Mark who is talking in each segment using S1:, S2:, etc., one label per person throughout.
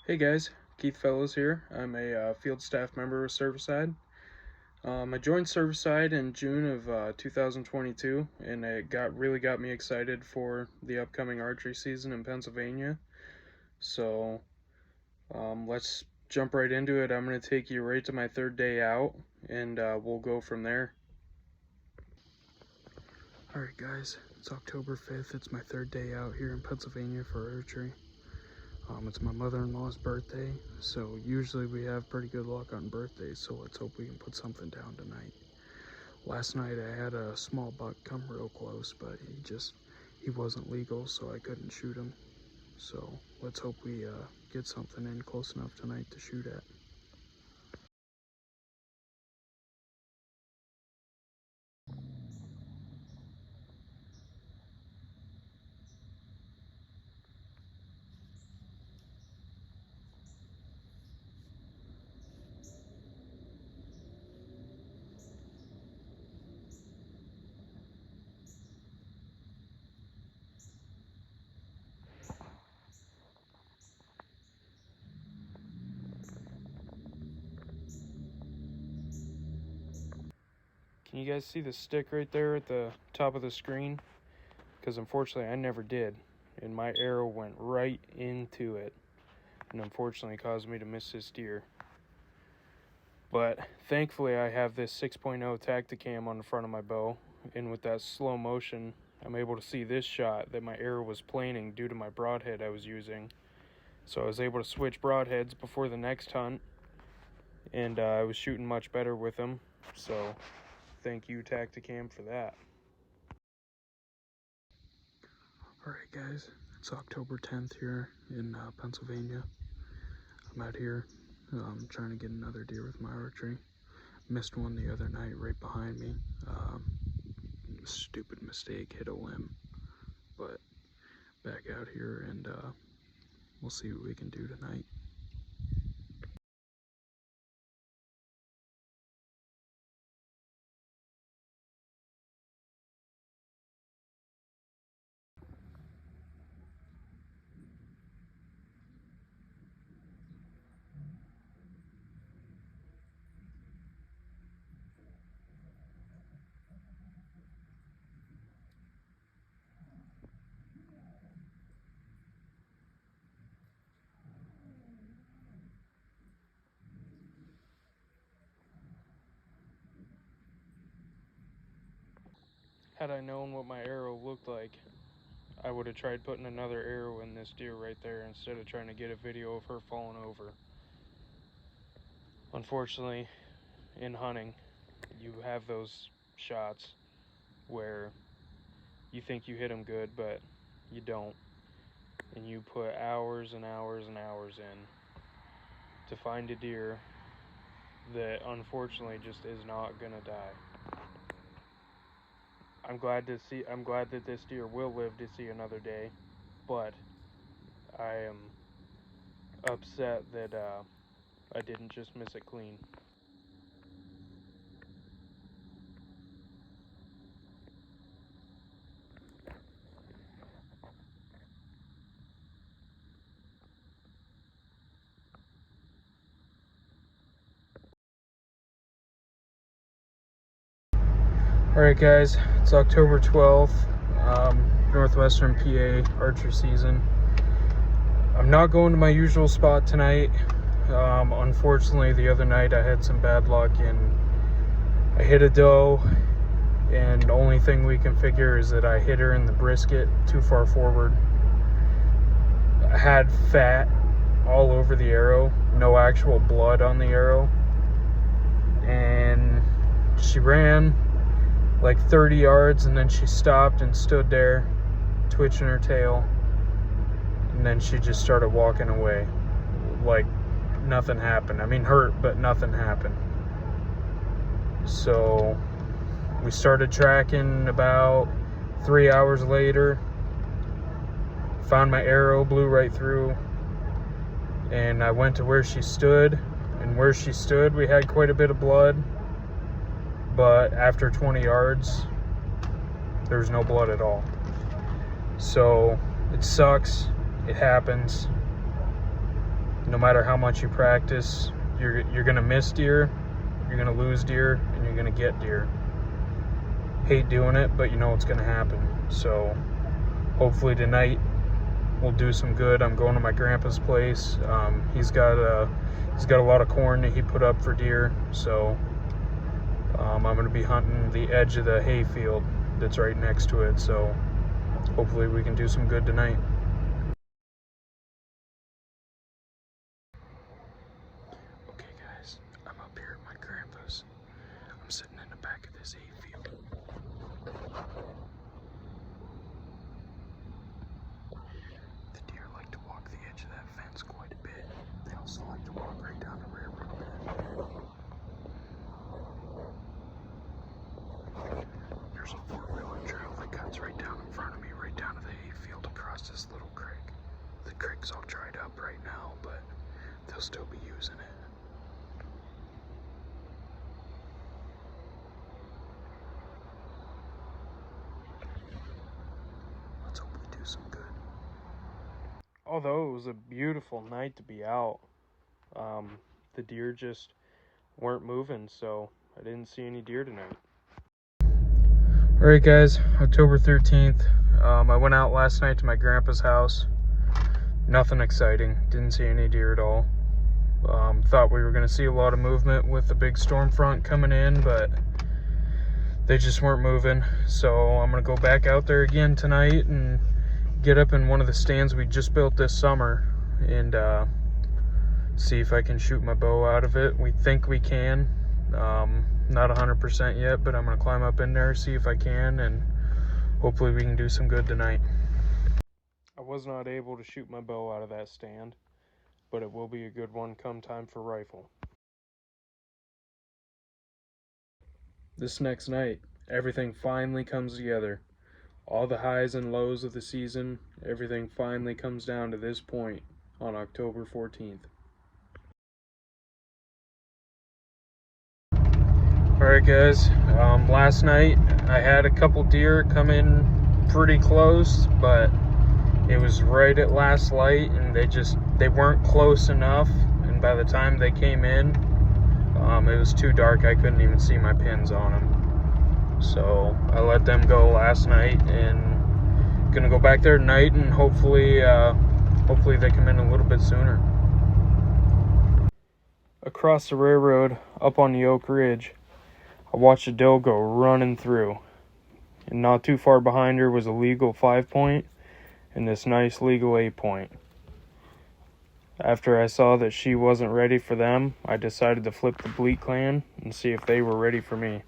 S1: Hey guys, Keith Fellows here. I'm a field staff member with Cervicide. I joined Cervicide in June of 2022, and it really got me excited for the upcoming archery season in Pennsylvania. So let's jump right into it. I'm going to take you right to my third day out, and we'll go from there. Alright guys, it's October 5th. It's my third day out here in Pennsylvania for archery. It's my mother-in-law's birthday, so usually we have pretty good luck on birthdays, so let's hope we can put something down tonight. Last night I had a small buck come real close, but he wasn't legal, so I couldn't shoot him. So let's hope we get something in close enough tonight to shoot at. Can you guys see the stick right there at the top of the screen? Because unfortunately I never did, and my arrow went right into it, and unfortunately caused me to miss this deer. But thankfully I have this 6.0 Tacticam on the front of my bow, and with that slow motion I'm able to see this shot that my arrow was planing due to my broadhead I was using. So I was able to switch broadheads before the next hunt, and I was shooting much better with them. So thank you Tacticam for that. Alright guys, it's October 10th here in Pennsylvania. I'm out here trying to get another deer with my archery. Missed one the other night right behind me. Stupid mistake, hit a limb. But back out here, and we'll see what we can do tonight. Had I known what my arrow looked like, I would have tried putting another arrow in this deer right there instead of trying to get a video of her falling over. Unfortunately, in hunting, you have those shots where you think you hit them good, but you don't. And you put hours and hours and hours in to find a deer that unfortunately just is not gonna die. I'm glad that this deer will live to see another day, but I am upset that I didn't just miss it clean. Alright guys, it's October 12th, Northwestern PA archery season. I'm not going to my usual spot tonight. Unfortunately, the other night I had some bad luck and I hit a doe, and the only thing we can figure is that I hit her in the brisket too far forward. I had fat all over the arrow, no actual blood on the arrow, and she ran like 30 yards and then she stopped and stood there twitching her tail, and then she just started walking away like nothing happened. I mean, hurt, but nothing happened. So we started tracking about 3 hours later, found my arrow, blew right through, and I went to where she stood, and where she stood we had quite a bit of blood, but after 20 yards there was no blood at all. So it sucks, it happens. no matter how much you practice, you're gonna miss deer, you're gonna lose deer, and you're gonna get deer. Hate doing it, but you know it's gonna happen. So hopefully tonight we'll do some good. I'm going to my grandpa's place. He's got a lot of corn that he put up for deer, so I'm gonna be hunting the edge of the hay field that's right next to it. So hopefully we can do some good tonight. Okay guys, I'm up here at my grandpa's. I'm sitting in the back of this hay field. The deer like to walk the edge of that fence quite a bit. They also like to walk right down the railroad bed. There's a four-wheeler trail that cuts right down in front of me, right down to the hay field across this little creek. The creek's all dried up right now, but they'll still be using it. Let's hope we do some good. Although it was a beautiful night to be out, the deer just weren't moving, so I didn't see any deer tonight. Alright guys, October 13th. I went out last night to my grandpa's house. Nothing exciting. Didn't see any deer at all. Thought we were going to see a lot of movement with the big storm front coming in, but they just weren't moving. So I'm going to go back out there again tonight and get up in one of the stands we just built this summer and see if I can shoot my bow out of it. We think we can. Not 100% yet, but I'm going to climb up in there, see if I can, and hopefully we can do some good tonight. I was not able to shoot my bow out of that stand, but it will be a good one come time for rifle. This next night, everything finally comes together. All the highs and lows of the season, everything finally comes down to this point on October 14th. Alright guys, last night I had a couple deer come in pretty close, but it was right at last light and they weren't close enough, and by the time they came in, it was too dark. I couldn't even see my pins on them. So I let them go last night, and gonna go back there tonight and hopefully they come in a little bit sooner. Across the railroad up on the Oak Ridge, I watched a doe go running through, and not too far behind her was a legal 5-point and this nice legal 8-point. After I saw that she wasn't ready for them, I decided to flip the bleat clan and see if they were ready for me.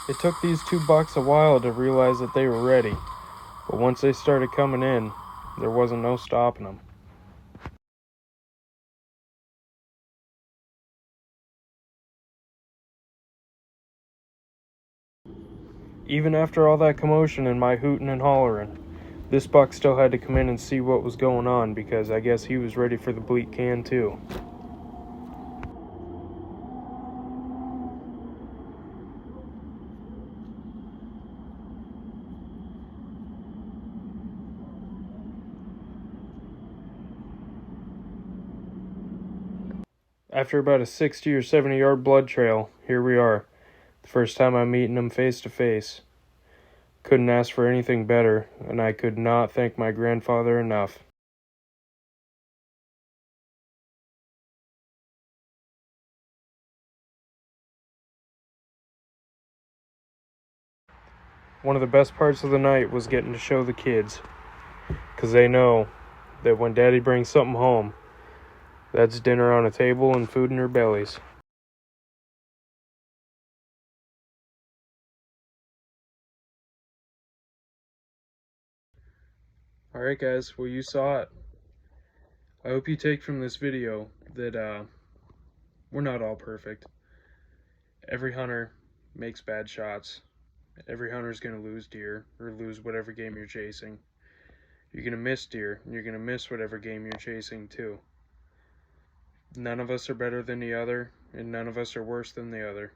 S1: It took these two bucks a while to realize that they were ready, but once they started coming in, there wasn't no stopping them. Even after all that commotion and my hooting and hollering, this buck still had to come in and see what was going on, because I guess he was ready for the bleat can too. After about a 60 or 70 yard blood trail, here we are. The first time I'm meeting him face to face. Couldn't ask for anything better, and I could not thank my grandfather enough. One of the best parts of the night was getting to show the kids, because they know that when Daddy brings something home, that's dinner on a table and food in their bellies. Alright guys, well you saw it. I hope you take from this video that we're not all perfect. Every hunter makes bad shots. Every hunter's going to lose deer or lose whatever game you're chasing. You're going to miss deer. You're going to miss whatever game you're chasing too. None of us are better than the other, and none of us are worse than the other.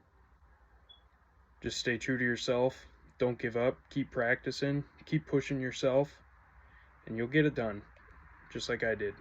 S1: Just stay true to yourself. Don't give up. Keep practicing. Keep pushing yourself, and you'll get it done, just like I did.